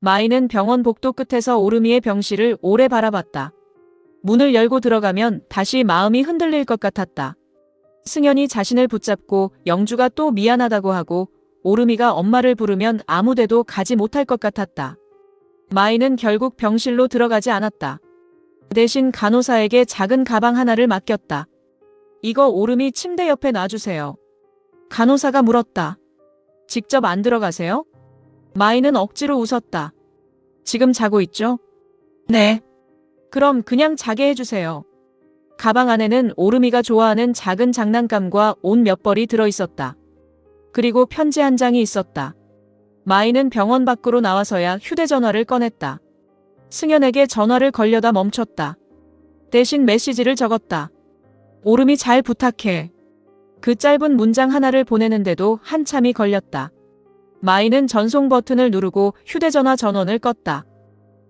마이는 병원 복도 끝에서 오르미의 병실을 오래 바라봤다. 문을 열고 들어가면 다시 마음이 흔들릴 것 같았다. 승연이 자신을 붙잡고 영주가 또 미안하다고 하고 오르미가 엄마를 부르면 아무데도 가지 못할 것 같았다. 마이는 결국 병실로 들어가지 않았다. 대신 간호사에게 작은 가방 하나를 맡겼다. 이거 오르미 침대 옆에 놔주세요. 간호사가 물었다. 직접 안 들어가세요? 마이는 억지로 웃었다. 지금 자고 있죠? 네. 그럼 그냥 자게 해주세요. 가방 안에는 오르미가 좋아하는 작은 장난감과 옷 몇 벌이 들어있었다. 그리고 편지 한 장이 있었다. 마이는 병원 밖으로 나와서야 휴대전화를 꺼냈다. 승연에게 전화를 걸려다 멈췄다. 대신 메시지를 적었다. 오르미 잘 부탁해. 그 짧은 문장 하나를 보내는데도 한참이 걸렸다. 마이는 전송 버튼을 누르고 휴대전화 전원을 껐다.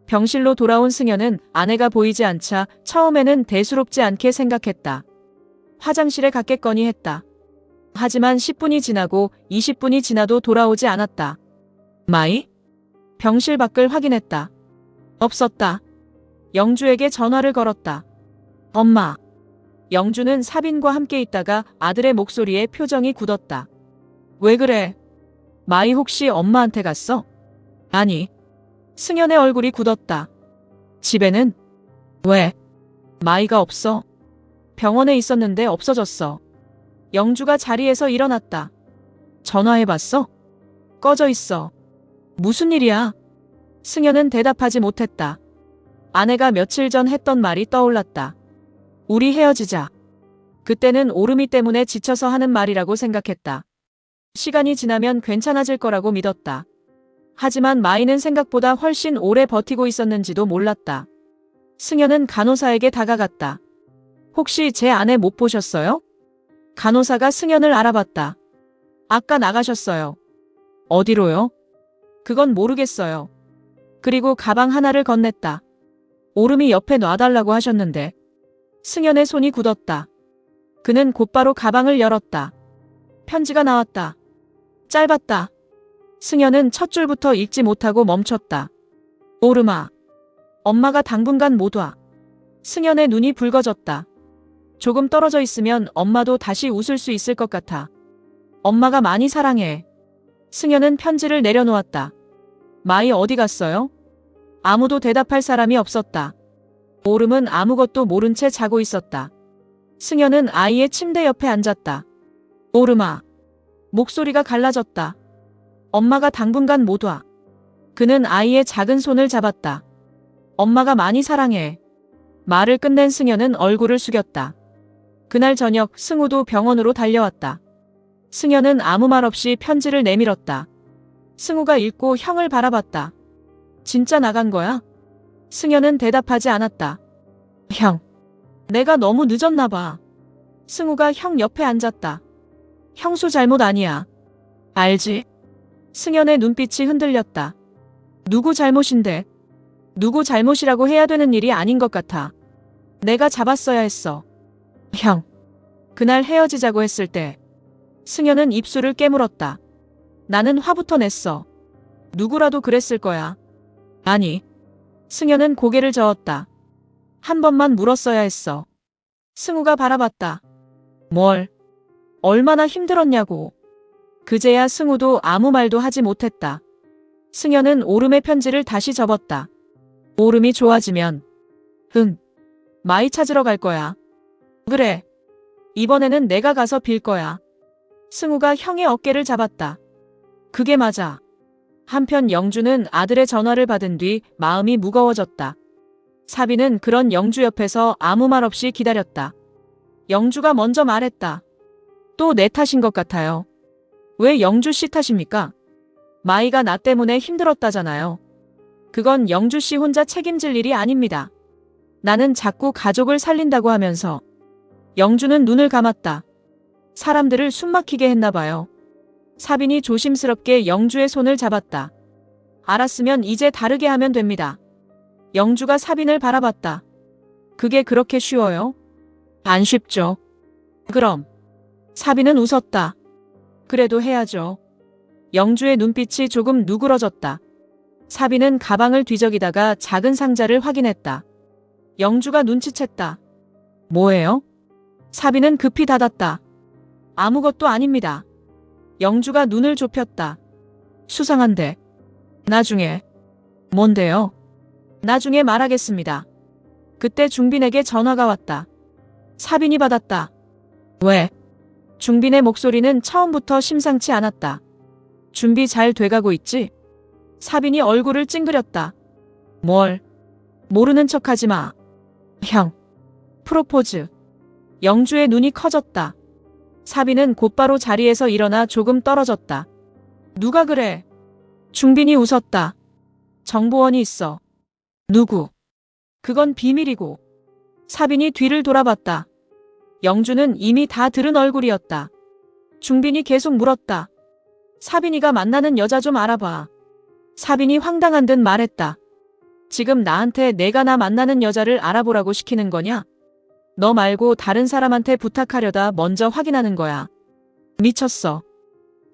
병실로 돌아온 승연은 아내가 보이지 않자 처음에는 대수롭지 않게 생각했다. 화장실에 갔겠거니 했다. 하지만 10분이 지나고 20분이 지나도 돌아오지 않았다. 마이? 병실 밖을 확인했다. 없었다. 영주에게 전화를 걸었다. 엄마. 영주는 사빈과 함께 있다가 아들의 목소리에 표정이 굳었다. 왜 그래? 마이 혹시 엄마한테 갔어? 아니. 승연의 얼굴이 굳었다. 집에는? 왜? 마이가 없어. 병원에 있었는데 없어졌어. 영주가 자리에서 일어났다. 전화해봤어? 꺼져 있어. 무슨 일이야? 승연은 대답하지 못했다. 아내가 며칠 전 했던 말이 떠올랐다. 우리 헤어지자. 그때는 오르미 때문에 지쳐서 하는 말이라고 생각했다. 시간이 지나면 괜찮아질 거라고 믿었다. 하지만 마이는 생각보다 훨씬 오래 버티고 있었는지도 몰랐다. 승연은 간호사에게 다가갔다. 혹시 제 아내 못 보셨어요? 간호사가 승연을 알아봤다. 아까 나가셨어요. 어디로요? 그건 모르겠어요. 그리고 가방 하나를 건넸다. 오르미 옆에 놔달라고 하셨는데. 승연의 손이 굳었다. 그는 곧바로 가방을 열었다. 편지가 나왔다. 짧았다. 승연은 첫 줄부터 읽지 못하고 멈췄다. 오르마. 엄마가 당분간 못 와. 승연의 눈이 붉어졌다. 조금 떨어져 있으면 엄마도 다시 웃을 수 있을 것 같아. 엄마가 많이 사랑해. 승연은 편지를 내려놓았다. 마이 어디 갔어요? 아무도 대답할 사람이 없었다. 오름은 아무것도 모른 채 자고 있었다. 승연은 아이의 침대 옆에 앉았다. 오름아. 목소리가 갈라졌다. 엄마가 당분간 못 와. 그는 아이의 작은 손을 잡았다. 엄마가 많이 사랑해. 말을 끝낸 승연은 얼굴을 숙였다. 그날 저녁 승우도 병원으로 달려왔다. 승연은 아무 말 없이 편지를 내밀었다. 승우가 읽고 형을 바라봤다. 진짜 나간 거야? 승연은 대답하지 않았다. 형. 내가 너무 늦었나 봐. 승우가 형 옆에 앉았다. 형수 잘못 아니야. 알지? 승연의 눈빛이 흔들렸다. 누구 잘못인데? 누구 잘못이라고 해야 되는 일이 아닌 것 같아. 내가 잡았어야 했어. 형. 그날 헤어지자고 했을 때 승연은 입술을 깨물었다. 나는 화부터 냈어. 누구라도 그랬을 거야. 아니. 승연은 고개를 저었다. 한 번만 물었어야 했어. 승우가 바라봤다. 뭘? 얼마나 힘들었냐고. 그제야 승우도 아무 말도 하지 못했다. 승연은 오름의 편지를 다시 접었다. 오름이 좋아지면. 마이 찾으러 갈 거야. 그래. 이번에는 내가 가서 빌 거야. 승우가 형의 어깨를 잡았다. 그게 맞아. 한편 영주는 아들의 전화를 받은 뒤 마음이 무거워졌다. 사비는 그런 영주 옆에서 아무 말 없이 기다렸다. 영주가 먼저 말했다. 또 내 탓인 것 같아요. 왜 영주 씨 탓입니까? 마이가 나 때문에 힘들었다잖아요. 그건 영주 씨 혼자 책임질 일이 아닙니다. 나는 자꾸 가족을 살린다고 하면서. 영주는 눈을 감았다. 사람들을 숨막히게 했나 봐요. 사빈이 조심스럽게 영주의 손을 잡았다. 알았으면 이제 다르게 하면 됩니다. 영주가 사빈을 바라봤다. 그게 그렇게 쉬워요? 안 쉽죠. 그럼. 사빈은 웃었다. 그래도 해야죠. 영주의 눈빛이 조금 누그러졌다. 사비는 가방을 뒤적이다가 작은 상자를 확인했다. 영주가 눈치챘다. 뭐예요? 사비는 급히 닫았다. 아무것도 아닙니다. 영주가 눈을 좁혔다. 수상한데. 나중에. 뭔데요? 나중에 말하겠습니다. 그때 중빈에게 전화가 왔다. 사빈이 받았다. 왜? 중빈의 목소리는 처음부터 심상치 않았다. 준비 잘 돼가고 있지? 사빈이 얼굴을 찡그렸다. 뭘? 모르는 척하지 마. 형. 프로포즈. 영주의 눈이 커졌다. 사빈은 곧바로 자리에서 일어나 조금 떨어졌다. 누가 그래? 중빈이 웃었다. 정보원이 있어. 누구? 그건 비밀이고. 사빈이 뒤를 돌아봤다. 영주는 이미 다 들은 얼굴이었다. 중빈이 계속 물었다. 사빈이가 만나는 여자 좀 알아봐. 사빈이 황당한 듯 말했다. 지금 나한테 내가 나 만나는 여자를 알아보라고 시키는 거냐? 너 말고 다른 사람한테 부탁하려다 먼저 확인하는 거야. 미쳤어.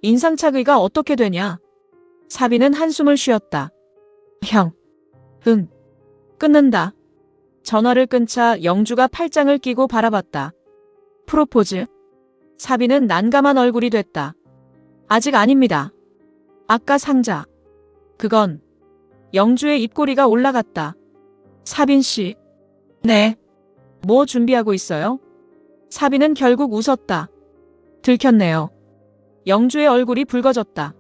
인상착의가 어떻게 되냐? 사빈은 한숨을 쉬었다. 형. 응. 끊는다. 전화를 끊자 영주가 팔짱을 끼고 바라봤다. 프로포즈? 사빈은 난감한 얼굴이 됐다. 아직 아닙니다. 아까 상자. 그건. 영주의 입꼬리가 올라갔다. 사빈 씨. 네. 뭐 준비하고 있어요? 사빈은 결국 웃었다. 들켰네요. 영주의 얼굴이 붉어졌다.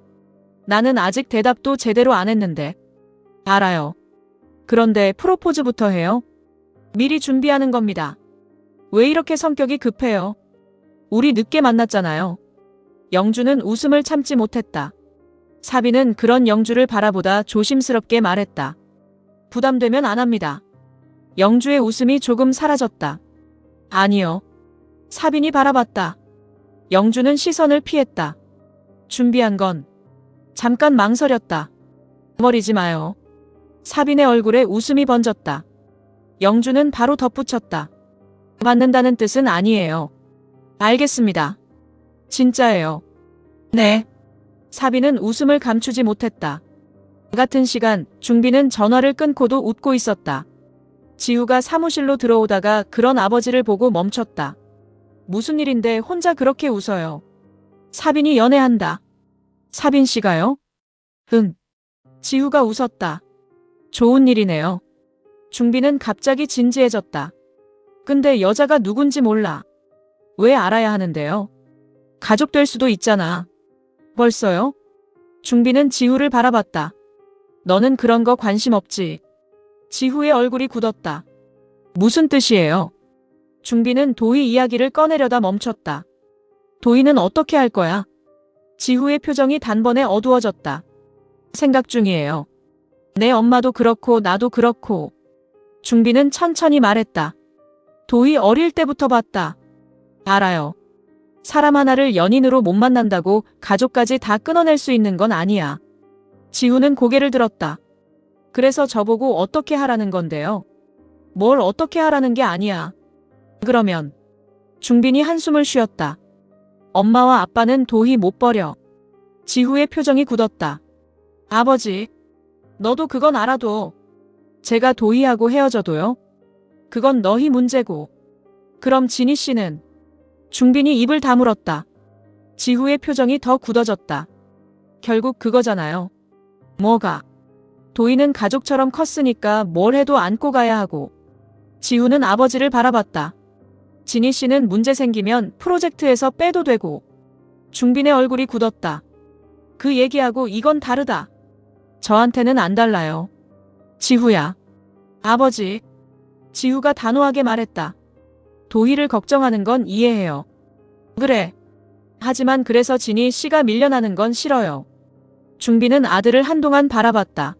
나는 아직 대답도 제대로 안 했는데. 알아요. 그런데 프로포즈부터 해요? 미리 준비하는 겁니다. 왜 이렇게 성격이 급해요? 우리 늦게 만났잖아요. 영주는 웃음을 참지 못했다. 사빈은 그런 영주를 바라보다 조심스럽게 말했다. 부담되면 안 합니다. 영주의 웃음이 조금 사라졌다. 아니요. 사빈이 바라봤다. 영주는 시선을 피했다. 준비한 건. 잠깐 망설였다. 버리지 마요. 사빈의 얼굴에 웃음이 번졌다. 영주는 바로 덧붙였다. 받는다는 뜻은 아니에요. 알겠습니다. 진짜예요. 네. 사빈은 웃음을 감추지 못했다. 같은 시간 중빈은 전화를 끊고도 웃고 있었다. 지우가 사무실로 들어오다가 그런 아버지를 보고 멈췄다. 무슨 일인데 혼자 그렇게 웃어요? 사빈이 연애한다. 사빈 씨가요? 응. 지우가 웃었다. 좋은 일이네요. 중빈은 갑자기 진지해졌다. 근데 여자가 누군지 몰라. 왜 알아야 하는데요? 가족 될 수도 있잖아. 벌써요? 중빈은 지우를 바라봤다. 너는 그런 거 관심 없지. 지우의 얼굴이 굳었다. 무슨 뜻이에요? 중빈은 도희 이야기를 꺼내려다 멈췄다. 도희는 어떻게 할 거야? 지우의 표정이 단번에 어두워졌다. 생각 중이에요. 내 엄마도 그렇고 나도 그렇고. 중빈은 천천히 말했다. 도희 어릴 때부터 봤다. 알아요. 사람 하나를 연인으로 못 만난다고 가족까지 다 끊어낼 수 있는 건 아니야. 지우는 고개를 들었다. 그래서 저보고 어떻게 하라는 건데요? 뭘 어떻게 하라는 게 아니야. 그러면. 중빈이 한숨을 쉬었다. 엄마와 아빠는 도희 못 버려. 지우의 표정이 굳었다. 아버지. 너도 그건 알아도. 제가 도희하고 헤어져도요? 그건 너희 문제고. 그럼 진희 씨는? 중빈이 입을 다물었다. 지우의 표정이 더 굳어졌다. 결국 그거잖아요. 뭐가? 도희는 가족처럼 컸으니까 뭘 해도 안고 가야 하고. 지우는 아버지를 바라봤다. 진희 씨는 문제 생기면 프로젝트에서 빼도 되고. 중빈의 얼굴이 굳었다. 그 얘기하고 이건 다르다. 저한테는 안 달라요. 지우야. 아버지. 지우가 단호하게 말했다. 도희를 걱정하는 건 이해해요. 그래. 하지만 그래서 진희 씨가 밀려나는 건 싫어요. 중빈은 아들을 한동안 바라봤다.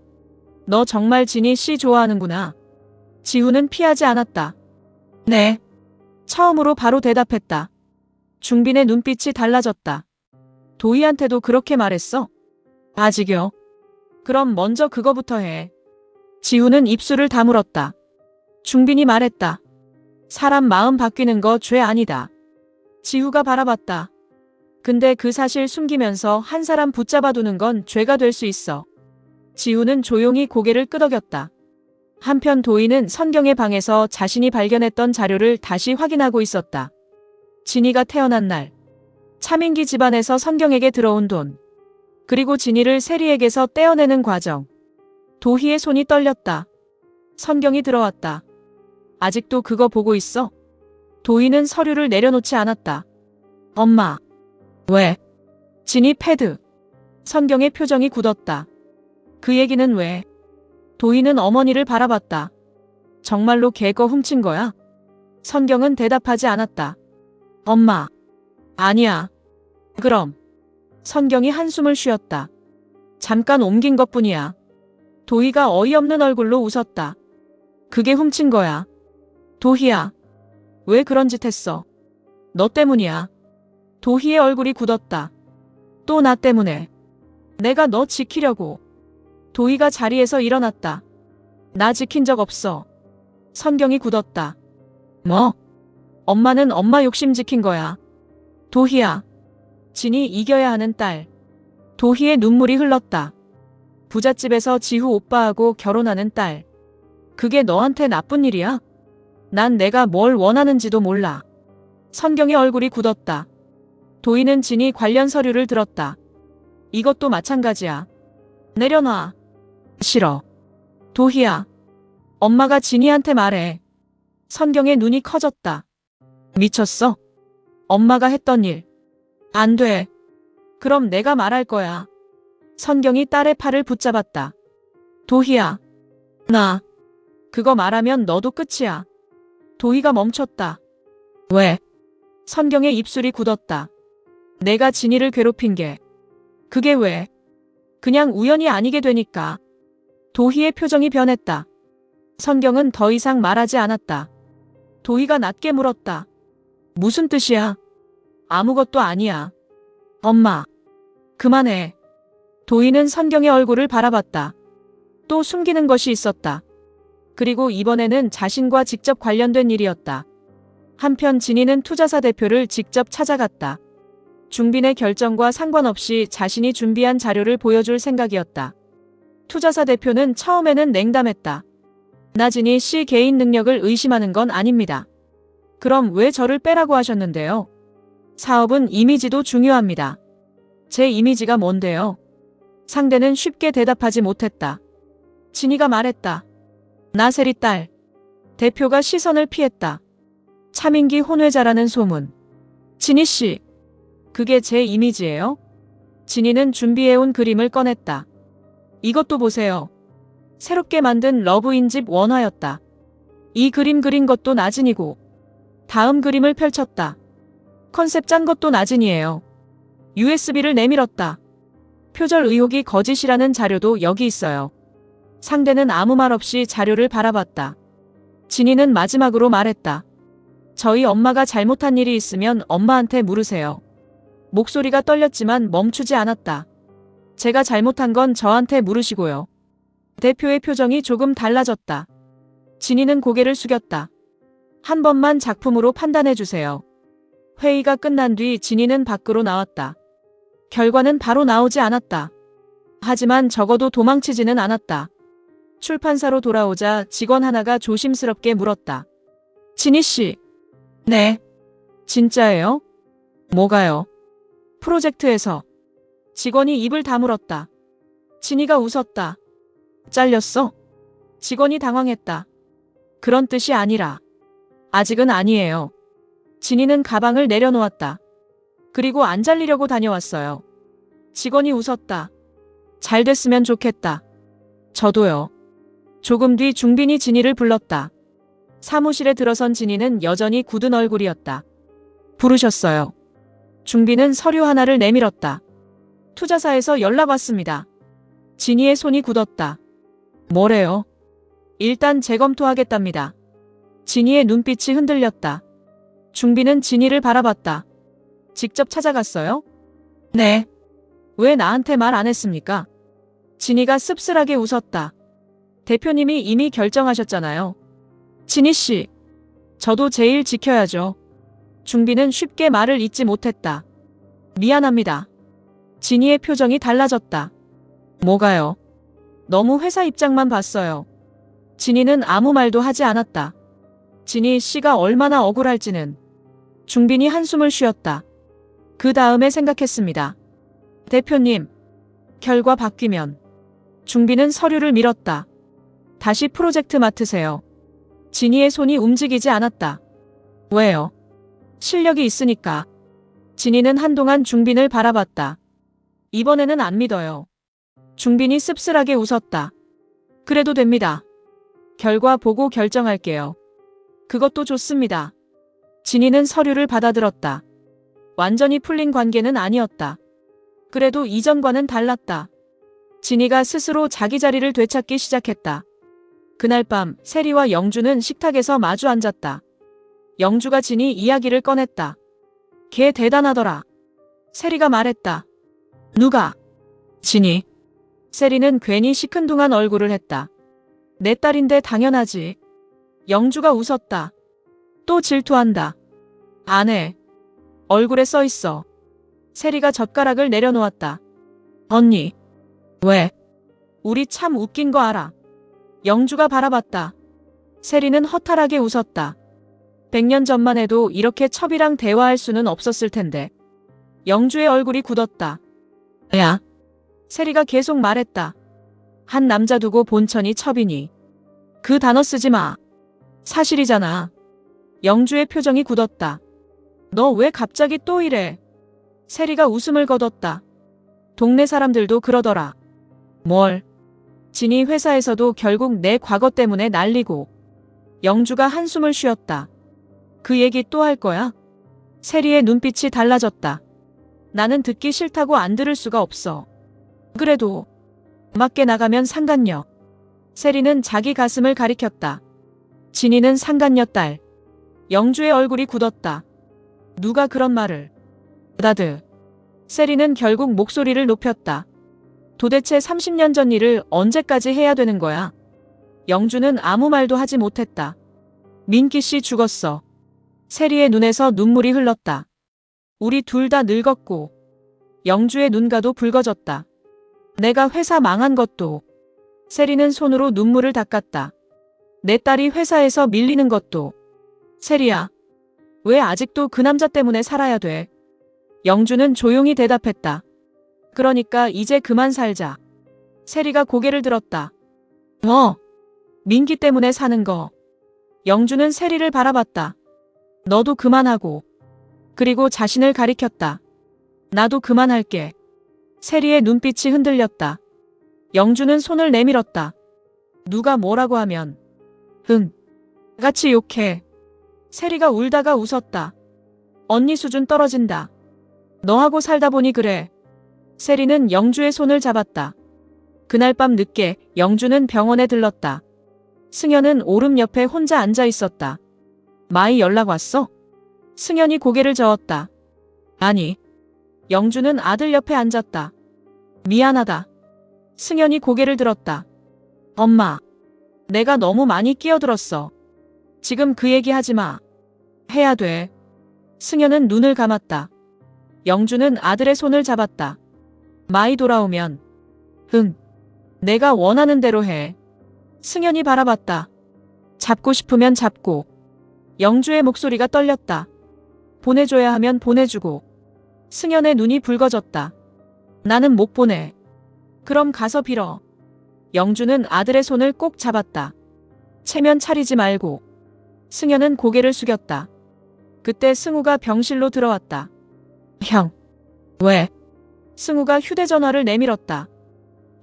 너 정말 진희 씨 좋아하는구나. 지우는 피하지 않았다. 네. 처음으로 바로 대답했다. 중빈의 눈빛이 달라졌다. 도희한테도 그렇게 말했어? 아직요. 그럼 먼저 그거부터 해. 지우는 입술을 다물었다. 중빈이 말했다. 사람 마음 바뀌는 거 죄 아니다. 지우가 바라봤다. 근데 그 사실 숨기면서 한 사람 붙잡아두는 건 죄가 될 수 있어. 지우는 조용히 고개를 끄덕였다. 한편 도희는 선경의 방에서 자신이 발견했던 자료를 다시 확인하고 있었다. 진이가 태어난 날, 차민기 집안에서 선경에게 들어온 돈, 그리고 진이를 세리에게서 떼어내는 과정. 도희의 손이 떨렸다. 선경이 들어왔다. 아직도 그거 보고 있어? 도희는 서류를 내려놓지 않았다. 엄마. 왜? 진이 패드. 선경의 표정이 굳었다. 그 얘기는 왜? 도희는 어머니를 바라봤다. 정말로 걔 거 훔친 거야? 선경은 대답하지 않았다. 엄마. 아니야. 그럼. 선경이 한숨을 쉬었다. 잠깐 옮긴 것뿐이야. 도희가 어이없는 얼굴로 웃었다. 그게 훔친 거야. 도희야. 왜 그런 짓 했어? 너 때문이야. 도희의 얼굴이 굳었다. 또 나 때문에. 내가 너 지키려고. 도희가 자리에서 일어났다. 나 지킨 적 없어. 선경이 굳었다. 뭐? 엄마는 엄마 욕심 지킨 거야. 도희야. 진이 이겨야 하는 딸. 도희의 눈물이 흘렀다. 부잣집에서 지후 오빠하고 결혼하는 딸. 그게 너한테 나쁜 일이야? 난 내가 뭘 원하는지도 몰라. 선경의 얼굴이 굳었다. 도희는 진이 관련 서류를 들었다. 이것도 마찬가지야. 내려놔. 싫어. 도희야. 엄마가 진이한테 말해. 선경의 눈이 커졌다. 미쳤어? 엄마가 했던 일. 안 돼. 그럼 내가 말할 거야. 선경이 딸의 팔을 붙잡았다. 도희야. 나. 그거 말하면 너도 끝이야. 도희가 멈췄다. 왜? 선경의 입술이 굳었다. 내가 진이를 괴롭힌 게. 그게 왜? 그냥 우연이 아니게 되니까. 도희의 표정이 변했다. 선경은 더 이상 말하지 않았다. 도희가 낮게 물었다. 무슨 뜻이야? 아무것도 아니야. 엄마. 그만해. 도희는 선경의 얼굴을 바라봤다. 또 숨기는 것이 있었다. 그리고 이번에는 자신과 직접 관련된 일이었다. 한편 진이는 투자사 대표를 직접 찾아갔다. 중빈의 결정과 상관없이 자신이 준비한 자료를 보여줄 생각이었다. 투자사 대표는 처음에는 냉담했다. 나진이 씨 개인 능력을 의심하는 건 아닙니다. 그럼 왜 저를 빼라고 하셨는데요? 사업은 이미지도 중요합니다. 제 이미지가 뭔데요? 상대는 쉽게 대답하지 못했다. 진이가 말했다. 나세리 딸. 대표가 시선을 피했다. 차민기 혼외자라는 소문. 진이 씨. 그게 제 이미지예요? 진이는 준비해온 그림을 꺼냈다. 이것도 보세요. 새롭게 만든 러브인집 원화였다. 이 그림 그린 것도 나진이고. 다음 그림을 펼쳤다. 컨셉 짠 것도 나진이에요. USB를 내밀었다. 표절 의혹이 거짓이라는 자료도 여기 있어요. 상대는 아무 말 없이 자료를 바라봤다. 진이는 마지막으로 말했다. 저희 엄마가 잘못한 일이 있으면 엄마한테 물으세요. 목소리가 떨렸지만 멈추지 않았다. 제가 잘못한 건 저한테 물으시고요. 대표의 표정이 조금 달라졌다. 진이는 고개를 숙였다. 한 번만 작품으로 판단해 주세요. 회의가 끝난 뒤 진이는 밖으로 나왔다. 결과는 바로 나오지 않았다. 하지만 적어도 도망치지는 않았다. 출판사로 돌아오자 직원 하나가 조심스럽게 물었다. 진이 씨. 네. 진짜예요? 뭐가요? 프로젝트에서. 직원이 입을 다물었다. 진이가 웃었다. 잘렸어? 직원이 당황했다. 그런 뜻이 아니라. 아직은 아니에요. 진이는 가방을 내려놓았다. 그리고 안 잘리려고 다녀왔어요. 직원이 웃었다. 잘 됐으면 좋겠다. 저도요. 조금 뒤 중빈이 진이를 불렀다. 사무실에 들어선 진이는 여전히 굳은 얼굴이었다. 부르셨어요. 중빈은 서류 하나를 내밀었다. 투자사에서 연락 왔습니다. 진이의 손이 굳었다. 뭐래요? 일단 재검토하겠답니다. 진이의 눈빛이 흔들렸다. 중빈은 진이를 바라봤다. 직접 찾아갔어요? 네. 왜 나한테 말 안 했습니까? 진이가 씁쓸하게 웃었다. 대표님이 이미 결정하셨잖아요. 진이 씨. 저도 제 일 지켜야죠. 중빈은 쉽게 말을 잇지 못했다. 미안합니다. 진이의 표정이 달라졌다. 뭐가요? 너무 회사 입장만 봤어요. 진이는 아무 말도 하지 않았다. 진이 씨가 얼마나 억울할지는. 중빈이 한숨을 쉬었다. 그 다음에 생각했습니다. 대표님, 결과 바뀌면. 중빈은 서류를 밀었다. 다시 프로젝트 맡으세요. 진이의 손이 움직이지 않았다. 왜요? 실력이 있으니까. 진이는 한동안 중빈을 바라봤다. 이번에는 안 믿어요. 중빈이 씁쓸하게 웃었다. 그래도 됩니다. 결과 보고 결정할게요. 그것도 좋습니다. 진이는 서류를 받아들었다. 완전히 풀린 관계는 아니었다. 그래도 이전과는 달랐다. 진이가 스스로 자기 자리를 되찾기 시작했다. 그날 밤 세리와 영주는 식탁에서 마주 앉았다. 영주가 진이 이야기를 꺼냈다. 걔 대단하더라. 세리가 말했다. 누가? 진이. 세리는 괜히 시큰둥한 얼굴을 했다. 내 딸인데 당연하지. 영주가 웃었다. 또 질투한다. 안 해. 얼굴에 써 있어. 세리가 젓가락을 내려놓았다. 언니. 왜? 우리 참 웃긴 거 알아. 영주가 바라봤다. 세리는 허탈하게 웃었다. 100년 전만 해도 이렇게 첩이랑 대화할 수는 없었을 텐데. 영주의 얼굴이 굳었다. 야. 세리가 계속 말했다. 한 남자 두고 본천이 첩이니. 그 단어 쓰지 마. 사실이잖아. 영주의 표정이 굳었다. 너 왜 갑자기 또 이래? 세리가 웃음을 거뒀다. 동네 사람들도 그러더라. 뭘? 진이 회사에서도 결국 내 과거 때문에 난리고. 영주가 한숨을 쉬었다. 그 얘기 또 할 거야? 세리의 눈빛이 달라졌다. 나는 듣기 싫다고 안 들을 수가 없어. 그래도 맞게 나가면 상간녀. 세리는 자기 가슴을 가리켰다. 진이는 상간녀 딸. 영주의 얼굴이 굳었다. 누가 그런 말을. 나드. 세리는 결국 목소리를 높였다. 도대체 30년 전 일을 언제까지 해야 되는 거야? 영주는 아무 말도 하지 못했다. 민기 씨 죽었어. 세리의 눈에서 눈물이 흘렀다. 우리 둘 다 늙었고. 영주의 눈가도 붉어졌다. 내가 회사 망한 것도. 세리는 손으로 눈물을 닦았다. 내 딸이 회사에서 밀리는 것도. 세리야. 왜 아직도 그 남자 때문에 살아야 돼? 영주는 조용히 대답했다. 그러니까 이제 그만 살자. 세리가 고개를 들었다. 민기 때문에 사는 거. 영주는 세리를 바라봤다. 너도 그만하고. 그리고 자신을 가리켰다. 나도 그만할게. 세리의 눈빛이 흔들렸다. 영주는 손을 내밀었다. 누가 뭐라고 하면. 같이 욕해. 세리가 울다가 웃었다. 언니 수준 떨어진다. 너하고 살다 보니 그래. 세리는 영주의 손을 잡았다. 그날 밤 늦게 영주는 병원에 들렀다. 승현은 오름 옆에 혼자 앉아 있었다. 마이 연락 왔어? 승현이 고개를 저었다. 아니. 영주는 아들 옆에 앉았다. 미안하다. 승현이 고개를 들었다. 엄마. 내가 너무 많이 끼어들었어. 지금 그 얘기 하지 마. 해야 돼. 승현은 눈을 감았다. 영주는 아들의 손을 잡았다. 마이 돌아오면. 내가 원하는 대로 해. 승현이 바라봤다. 잡고 싶으면 잡고. 영주의 목소리가 떨렸다. 보내줘야 하면 보내주고. 승현의 눈이 붉어졌다. 나는 못 보내. 그럼 가서 빌어. 영주는 아들의 손을 꼭 잡았다. 체면 차리지 말고. 승현은 고개를 숙였다. 그때 승우가 병실로 들어왔다. 형. 왜? 승우가 휴대전화를 내밀었다.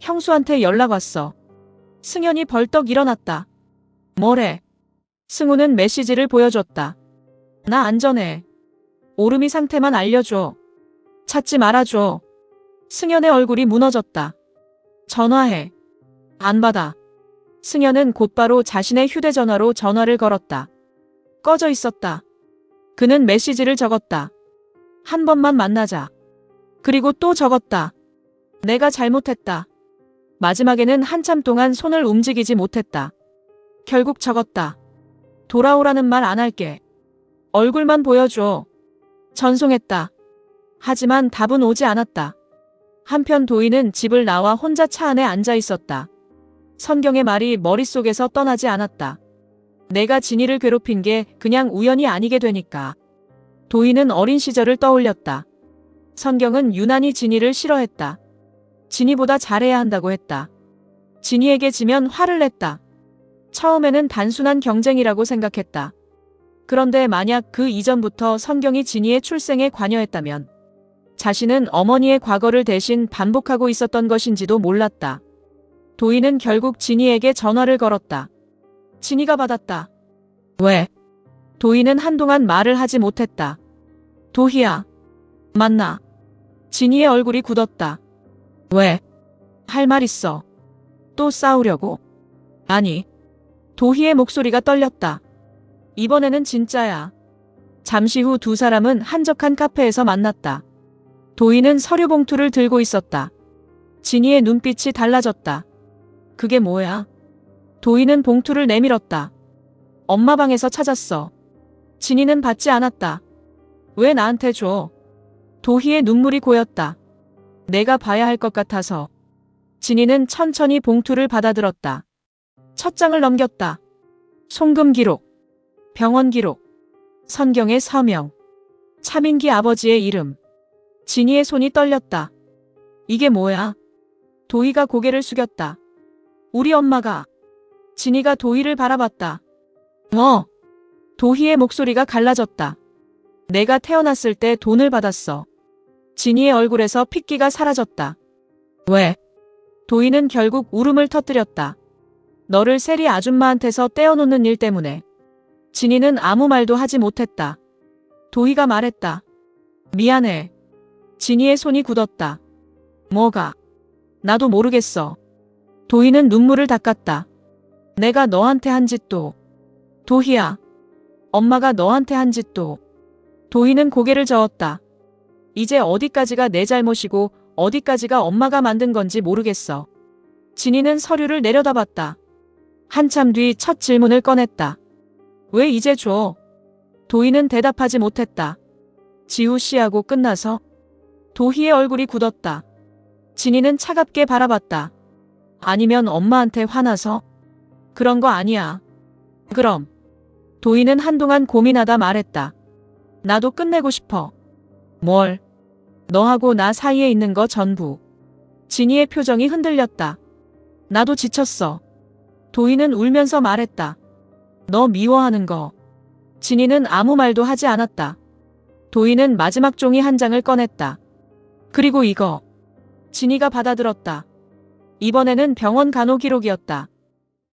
형수한테 연락 왔어. 승현이 벌떡 일어났다. 뭐래? 승우는 메시지를 보여줬다. 나 안전해. 오름이 상태만 알려줘. 찾지 말아줘. 승현의 얼굴이 무너졌다. 전화해. 안 받아. 승현은 곧바로 자신의 휴대전화로 전화를 걸었다. 꺼져 있었다. 그는 메시지를 적었다. 한 번만 만나자. 그리고 또 적었다. 내가 잘못했다. 마지막에는 한참 동안 손을 움직이지 못했다. 결국 적었다. 돌아오라는 말 안 할게. 얼굴만 보여줘. 전송했다. 하지만 답은 오지 않았다. 한편 도희는 집을 나와 혼자 차 안에 앉아 있었다. 선경의 말이 머릿속에서 떠나지 않았다. 내가 진이를 괴롭힌 게 그냥 우연이 아니게 되니까. 도희는 어린 시절을 떠올렸다. 선경은 유난히 진이를 싫어했다. 진이보다 잘해야 한다고 했다. 진이에게 지면 화를 냈다. 처음에는 단순한 경쟁이라고 생각했다. 그런데 만약 그 이전부터 선경이 진이의 출생에 관여했다면 자신은 어머니의 과거를 대신 반복하고 있었던 것인지도 몰랐다. 도희는 결국 진이에게 전화를 걸었다. 진이가 받았다. 왜? 도희는 한동안 말을 하지 못했다. 도희야. 맞나? 진이의 얼굴이 굳었다. 왜? 할 말 있어. 또 싸우려고? 아니. 도희의 목소리가 떨렸다. 이번에는 진짜야. 잠시 후 두 사람은 한적한 카페에서 만났다. 도희는 서류 봉투를 들고 있었다. 진이의 눈빛이 달라졌다. 그게 뭐야? 도희는 봉투를 내밀었다. 엄마 방에서 찾았어. 진이는 받지 않았다. 왜 나한테 줘? 도희의 눈물이 고였다. 내가 봐야 할 것 같아서. 진이는 천천히 봉투를 받아들었다. 첫 장을 넘겼다. 송금 기록, 병원 기록, 선경의 서명, 차민기 아버지의 이름. 진이의 손이 떨렸다. 이게 뭐야? 도희가 고개를 숙였다. 우리 엄마가. 진이가 도희를 바라봤다. 도희의 목소리가 갈라졌다. 내가 태어났을 때 돈을 받았어. 진이의 얼굴에서 핏기가 사라졌다. 왜? 도희는 결국 울음을 터뜨렸다. 너를 세리 아줌마한테서 떼어놓는 일 때문에. 진이는 아무 말도 하지 못했다. 도희가 말했다. 미안해. 진이의 손이 굳었다. 뭐가? 나도 모르겠어. 도희는 눈물을 닦았다. 내가 너한테 한 짓도. 도희야. 엄마가 너한테 한 짓도. 도희는 고개를 저었다. 이제 어디까지가 내 잘못이고 어디까지가 엄마가 만든 건지 모르겠어. 진이는 서류를 내려다봤다. 한참 뒤 첫 질문을 꺼냈다. 왜 이제 줘? 도희는 대답하지 못했다. 지우 씨하고 끝나서? 도희의 얼굴이 굳었다. 진이는 차갑게 바라봤다. 아니면 엄마한테 화나서? 그런 거 아니야. 그럼. 도희는 한동안 고민하다 말했다. 나도 끝내고 싶어. 뭘? 너하고 나 사이에 있는 거 전부. 진이의 표정이 흔들렸다. 나도 지쳤어. 도희는 울면서 말했다. 너 미워하는 거. 진이는 아무 말도 하지 않았다. 도희는 마지막 종이 한 장을 꺼냈다. 그리고 이거. 진이가 받아들었다. 이번에는 병원 간호 기록이었다.